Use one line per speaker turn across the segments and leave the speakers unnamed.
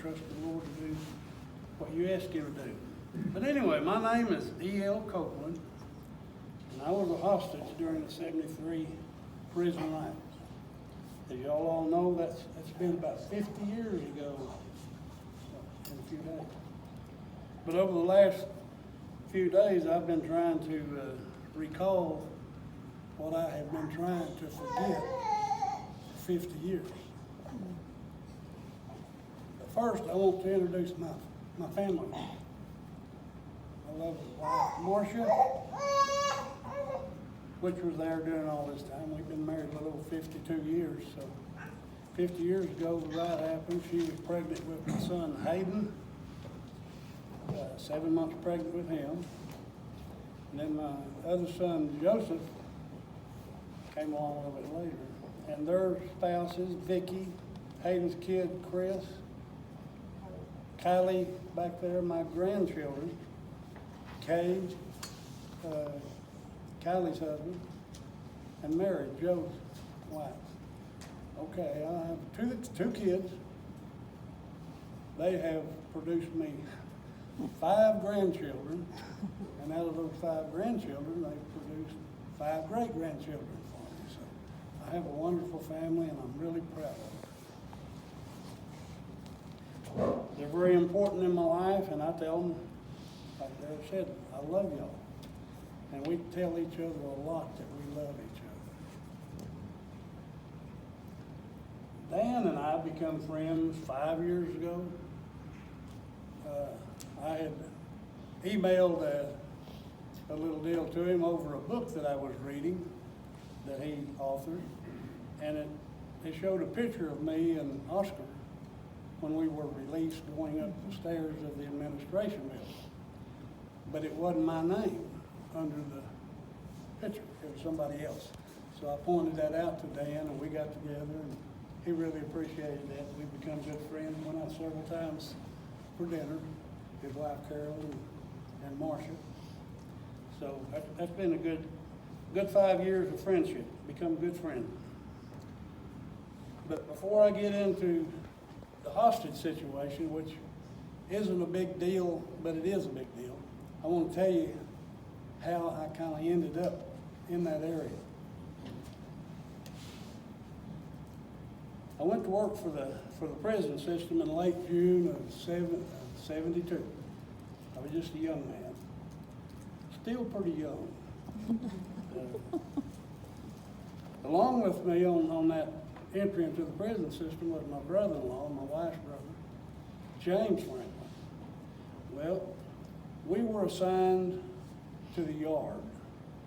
trust the Lord to do what you ask him to do. But anyway, my name is E.L. Coplen, and I was a hostage during the 73 prison riots. As y'all all know, that's been about 50 years ago in a few days. But over the last few days, I've been trying to recall what I have been trying to forget for 50 years. But first, I want to introduce my family. I love Marcia, which was there during all this time. We've been married a little over 52 years. So 50 years ago, the riot happened. She was pregnant with my son, Hayden, 7 months pregnant with him. And then my other son, Joseph, came along a little bit later. And their spouses, Vicky, Hayden's kid, Chris, Kylie back there, my grandchildren, Kay, Kylie's husband, and Mary, Joe's wife. Okay, I have two kids. They have produced me 5 grandchildren, and out of those 5 grandchildren, they've produced 5 great-grandchildren for me. So I have a wonderful family, and I'm really proud of them. They're very important in my life, and I tell them, like Dad said, I love y'all. And we tell each other a lot that we love each other. Dan and I become friends 5 years ago. I had emailed a little deal to him over a book that I was reading that he authored, and it showed a picture of me and Oscar when we were released going up the stairs of the administration building. But it wasn't my name under the picture, it was somebody else. So I pointed that out to Dan, and we got together, and he really appreciated that. We've become good friends, went out several times for dinner, his wife Carol and Marcia. So that's been a good 5 years of friendship, become good friends. But before I get into the hostage situation, which isn't a big deal, but it is a big deal, I want to tell you how I kind of ended up in that area. I went to work for the prison system in late June of 72. I was just a young man, still pretty young. Along with me on that entry into the prison system was my brother-in-law, my wife's brother, James Franklin. Well, we were assigned to the yard,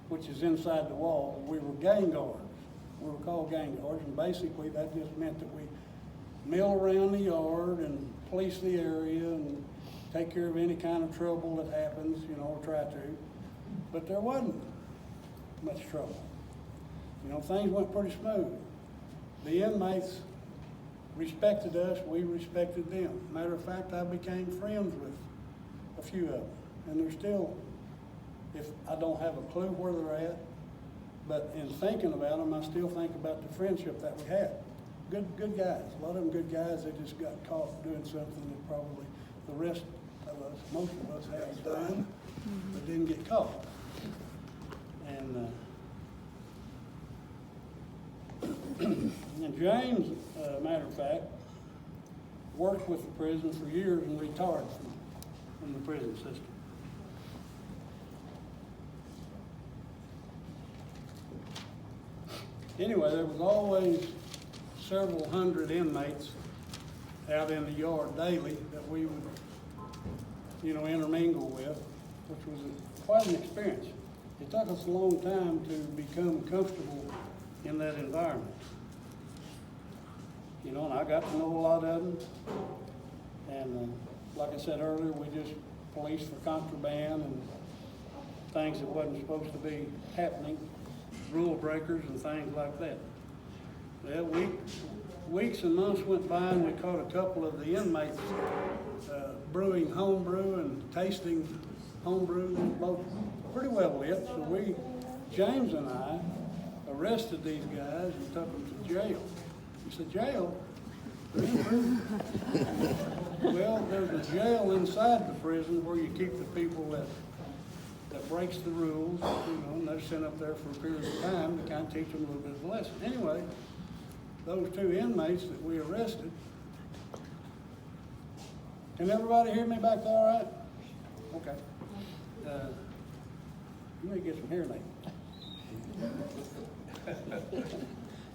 which is inside the wall. We were gang guards. We were called gang guards, and basically that just meant that we mill around the yard and police the area and take care of any kind of trouble that happens, or try to. But there wasn't much trouble. Things went pretty smooth. The inmates respected us, we respected them. Matter of fact, I became friends with a few of them. And they're still, if I don't have a clue where they're at, but in thinking about them, I still think about the friendship that we had. Good guys, a lot of them good guys. They just got caught doing something that probably the rest of us, most of us have done, but didn't get caught. And James, matter of fact, worked with the prison for years and retired from the prison system. Anyway, there was always several hundred inmates out in the yard daily that we would, intermingle with, which was quite an experience. It took us a long time to become comfortable in that environment. And I got to know a lot of them. And like I said earlier, we just policed for contraband and things that wasn't supposed to be happening, rule breakers and things like that. Well, weeks and months went by, and we caught a couple of the inmates brewing homebrew and tasting homebrew. They both pretty well lit. So James and I, arrested these guys and took them to jail. He said, jail? Well, there's a jail inside the prison where you keep the people that breaks the rules, and they're sent up there for a period of time to kind of teach them a little bit of a lesson. Anyway, those 2 inmates that we arrested, can everybody hear me back there all right? Okay. You may get some hearing aids.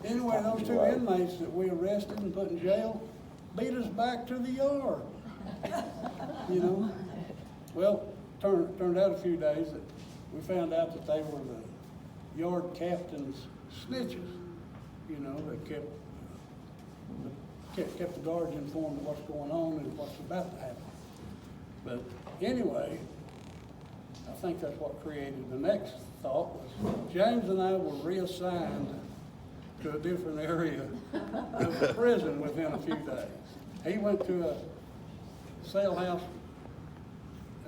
Anyway, those 2 inmates that we arrested and put in jail beat us back to the yard. Well, turned out a few days that we found out that they were the yard captain's snitches. They kept the guards informed of what's going on and what's about to happen. But anyway, I think that's what created the next thought was James and I were reassigned to a different area of the prison within a few days. He went to a cell house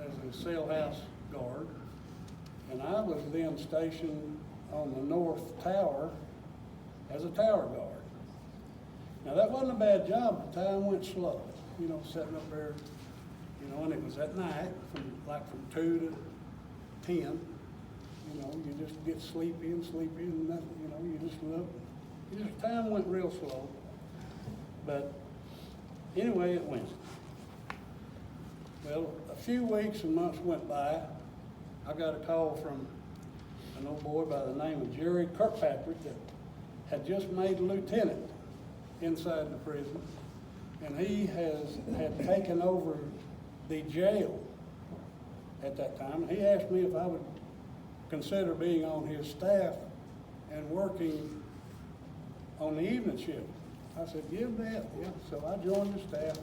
as a cell house guard, and I was then stationed on the north tower as a tower guard. Now that wasn't a bad job, but time went slow, sitting up there, and it was at night from 2 to 10. You just get sleepy and nothing, you just look. Time went real slow. But anyway, it went. Well, a few weeks and months went by. I got a call from an old boy by the name of Jerry Kirkpatrick that had just made lieutenant inside the prison, and he had taken over the jail at that time. And he asked me if I would consider being on his staff and working on the evening shift. I said, give that, yeah. So I joined the staff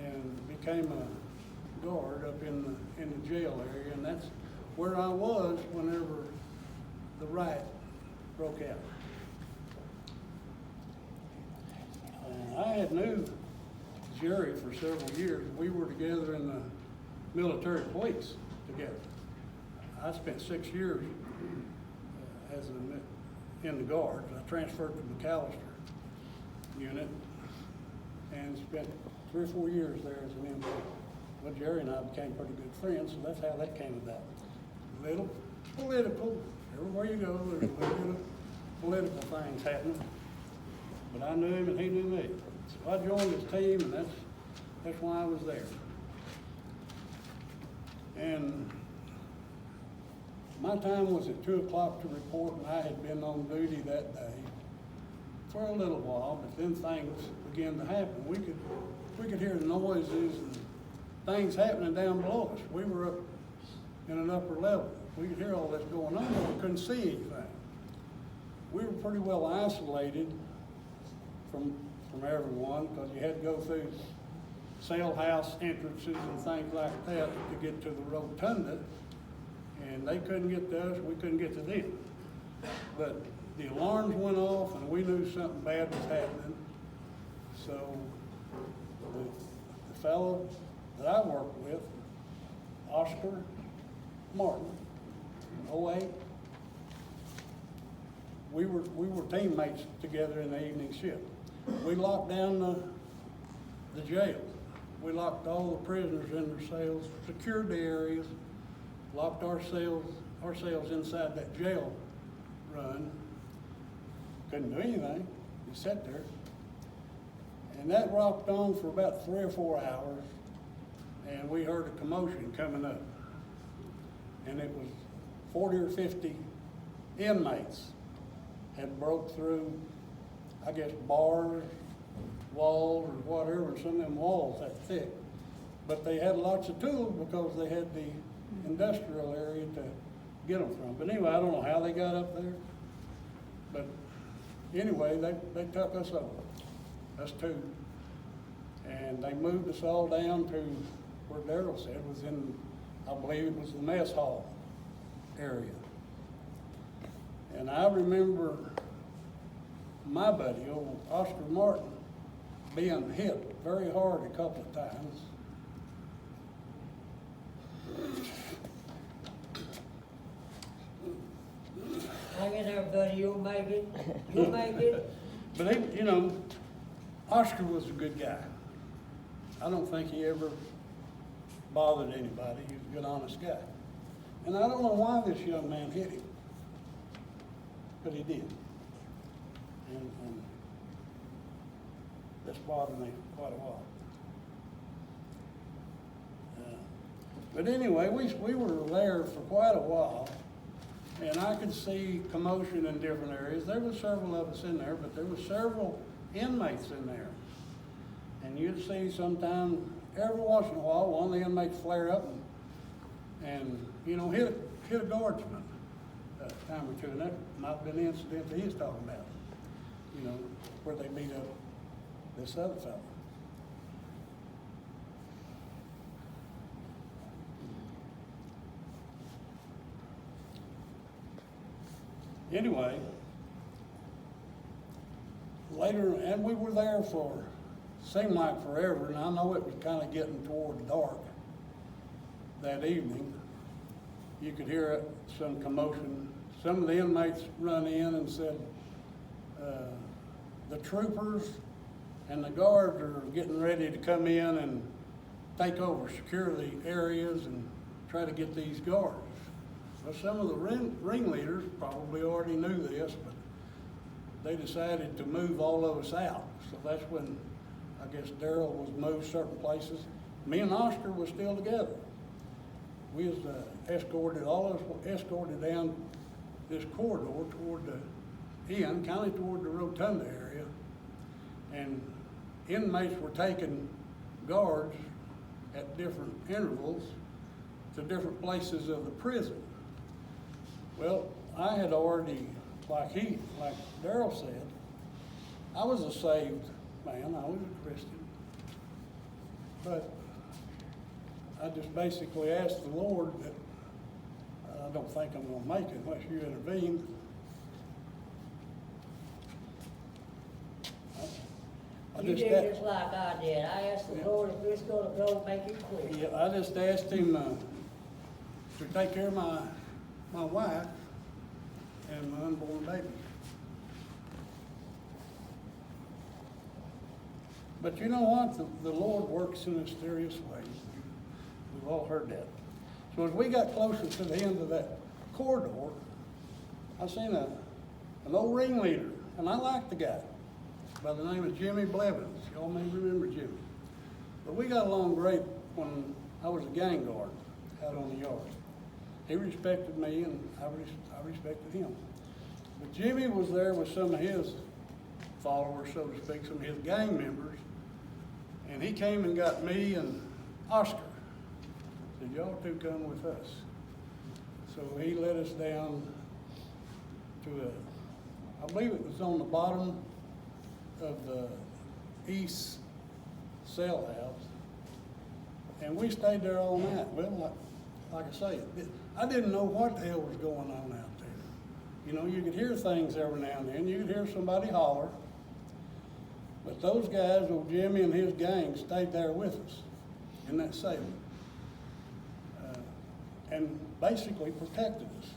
and became a guard up in the jail area, and that's where I was whenever the riot broke out. I had knew Jerry for several years. We were together in the military police together. I spent 6 years in the Guards. I transferred to McAlester unit and spent 3 or 4 years there as an inmate. Well, Jerry and I became pretty good friends, so that's how that came about. A little political. Everywhere you go, there's a little bit of political things happening. But I knew him and he knew me. So I joined his team, and that's why I was there. And my time was at 2 o'clock to report, and I had been on duty that day for a little while, but then things began to happen. We could hear the noises and things happening down below us. We were up in an upper level. We could hear all this going on, but we couldn't see anything. We were pretty well isolated from everyone, because you had to go through cell house entrances and things like that to get to the rotunda, and they couldn't get to us, we couldn't get to them. But the alarms went off, and we knew something bad was happening. So the fellow that I worked with, Oscar Martin, in 08, we were teammates together in the evening shift. We locked down the jail. We locked all the prisoners in their cells, secured the areas, locked ourselves inside that jail run. Couldn't do anything. We sat there. And that rocked on for about 3 or 4 hours, and we heard a commotion coming up. And it was 40 or 50 inmates had broke through, I guess, bars, walls, or whatever, and some of them walls that thick. But they had lots of tools because they had the industrial area to get them from. But anyway, I don't know how they got up there. But anyway, they took us over, us two. And they moved us all down to where Darrell said was in, I believe it was the mess hall area. And I remember my buddy, old Oscar Martin, being hit very hard a couple of times.
Hang in there, buddy, you'll make it. You'll make it.
But he, Oscar was a good guy. I don't think he ever bothered anybody. He was a good, honest guy. And I don't know why this young man hit him, but he did. And that's bothered me quite a while. But anyway, we were there for quite a while, and I could see commotion in different areas. There were several of us in there, but there were several inmates in there. And you'd see sometime, every once in a while, one of the inmates flare up and you know, hit a guardsman a time or two. And that might have been the incident that he's talking about, you know, where they beat up this other fellow. Anyway, later, and we were there for, seemed like forever, and I know it was kind of getting toward dark that evening. You could hear some commotion. Some of the inmates run in and said, the troopers and the guards are getting ready to come in and take over, secure the areas and try to get these guards. Well, some of the ringleaders probably already knew this, but they decided to move all of us out. So that's when, I guess, Daryl was moved certain places. Me and Oscar were still together. We was escorted, all of us were escorted down this corridor toward the end, kind of toward the rotunda area. And inmates were taking guards at different intervals to different places of the prison. Well, I had already, like Daryl said, I was a saved man, I was a Christian. But I just basically asked the Lord that I don't think I'm going to make it unless you intervene.
You did just like I did. I asked the Lord if this going to go, make it quick.
Yeah, I just asked him to take care of my wife and my unborn baby. But you know what? The Lord works in mysterious ways. We've all heard that. So as we got closer to the end of that corridor, I seen an old ringleader, and I liked the guy by the name of Jimmy Blevins. Y'all may remember Jimmy. But we got along great when I was a gang guard out on the yard. He respected me, and I respected him. But Jimmy was there with some of his followers, so to speak, some of his gang members, and he came and got me and Oscar. Said, y'all two come with us. So he led us down to I believe it was on the bottom of the east cell house, and we stayed there all night. Well, like I say, I didn't know what the hell was going on out there. You know, you could hear things every now and then. You could hear somebody holler. But those guys, old Jimmy and his gang, stayed there with us in that cell. And basically protected us.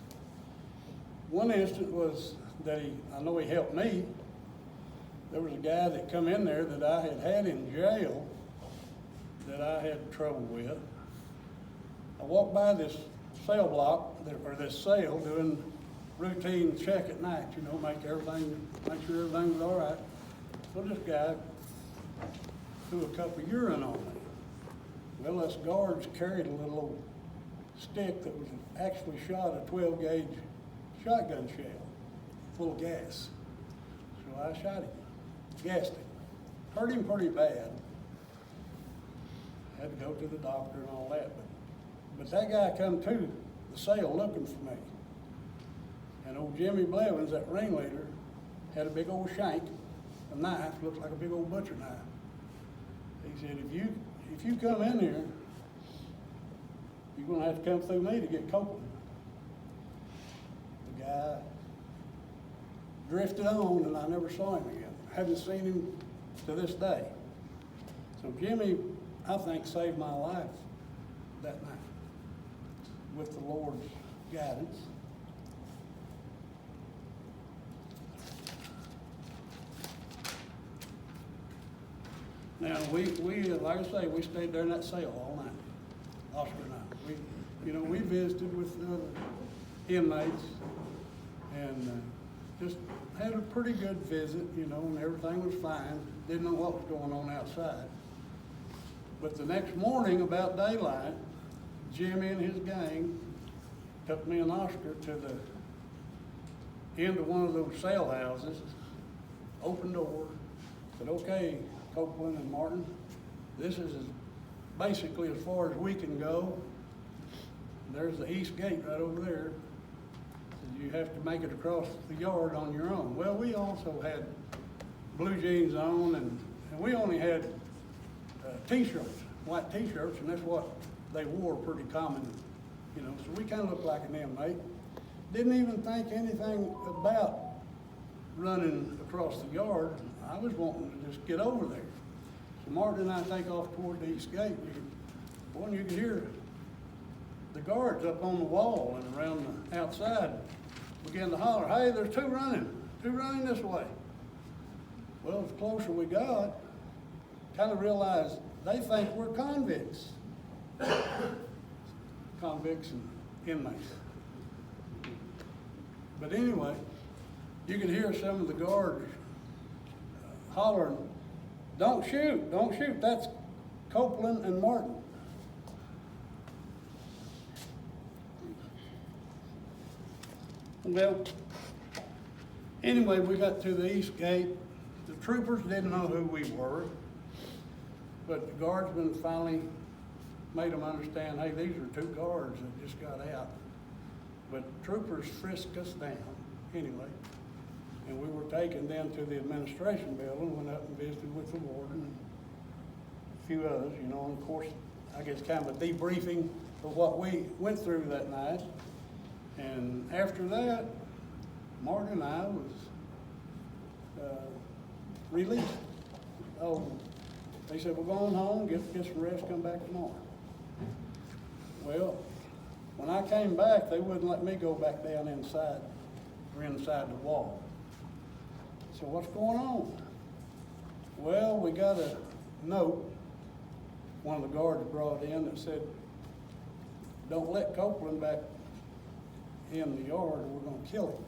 One instance was that I know he helped me. There was a guy that come in there that I had in jail that I had trouble with. I walked by this cell block, or this cell, doing routine check at night, you know, make sure everything was all right. So this guy threw a cup of urine on me. Well, us guards carried a little old stick that was actually shot a 12-gauge shotgun shell full of gas. So I shot him, gassed him, hurt him pretty bad. Had to go to the doctor and all that, but that guy come to the cell looking for me. And old Jimmy Blevins, that ringleader, had a big old shank, a knife, looked like a big old butcher knife. He said, if you come in here, you're gonna have to come through me to get Coplen. The guy drifted on, and I never saw him again. I haven't seen him to this day. So Jimmy, I think, saved my life that night with the Lord's guidance. Now, we, like I say, we stayed there in that cell all night, Oscar and I. We visited with the other inmates and just had a pretty good visit, and everything was fine. Didn't know what was going on outside. But the next morning, about daylight, Jimmy and his gang took me and Oscar to the end of one of those cell houses, opened door, said, "Okay, Coplen and Martin, this is basically as far as we can go. There's the east gate right over there. So you have to make it across the yard on your own." Well, we also had blue jeans on, and we only had t-shirts, white t-shirts, and that's what they wore pretty common, so we kind of looked like an inmate. Didn't even think anything about running across the yard. I was wanting to just get over there. So Martin and I take off toward the east gate. You could hear the guards up on the wall and around the outside begin to holler, "Hey, there's two running this way." Well, the closer we got, kind of realized they think we're convicts. Convicts and inmates. But anyway, you could hear some of the guards hollering, don't shoot, that's Coplen and Martin." Well, anyway, we got to the east gate. The troopers didn't know who we were, but the guardsmen finally made them understand, hey, these are two guards that just got out. But troopers frisked us down anyway. And we were taken then to the administration building, went up and visited with the warden and a few others, and of course, I guess kind of a debriefing of what we went through that night. And after that, Martin and I was released. Oh, they said, "We're going home, get some rest, come back tomorrow." Well, when I came back, they wouldn't let me go back down inside the wall. So what's going on? Well, we got a note one of the guards brought in that said, "Don't let Coplen back in the yard or we're going to kill him."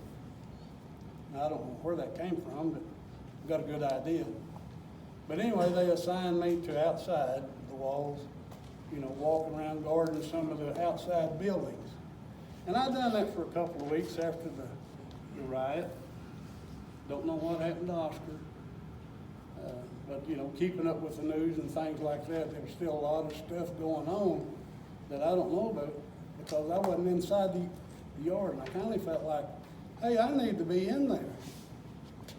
Now, I don't know where that came from, but we got a good idea. But anyway, they assigned me to outside the walls, walking around guarding some of the outside buildings. And I done that for a couple of weeks after the riot. Don't know what happened to Oscar. But keeping up with the news and things like that, there was still a lot of stuff going on that I don't know about because I wasn't inside the yard. And I kind of felt like, hey, I need to be in there.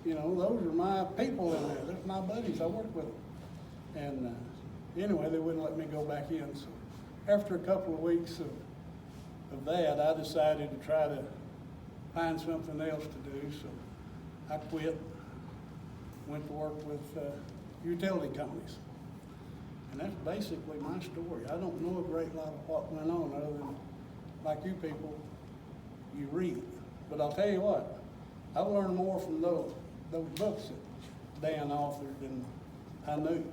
Those are my people in there. They're my buddies. I work with them. And anyway, they wouldn't let me go back in. So after a couple of weeks of that, I decided to try to find something else to do. So I quit, went to work with utility companies. And that's basically my story. I don't know a great lot of what went on other than, like you people, you read. But I'll tell you what, I've learned more from those books that Dan authored than I knew.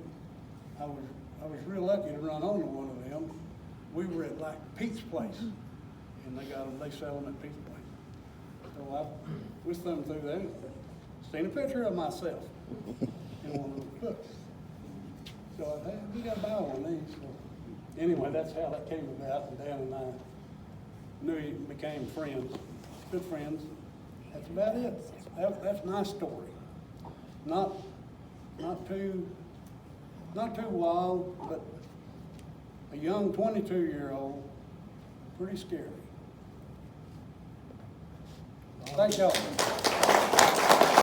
I was real lucky to run onto one of them. We were at like Pete's place, and they sell them at Pete's place. So I was thumbing through that, seen a picture of myself in one of those books. So I said, we got to buy one of these. So anyway, that's how that came about, and Dan and I knew he became friends, good friends. That's about it. That's my story. Not too wild, but a young 22-year-old, pretty scary. Thank y'all.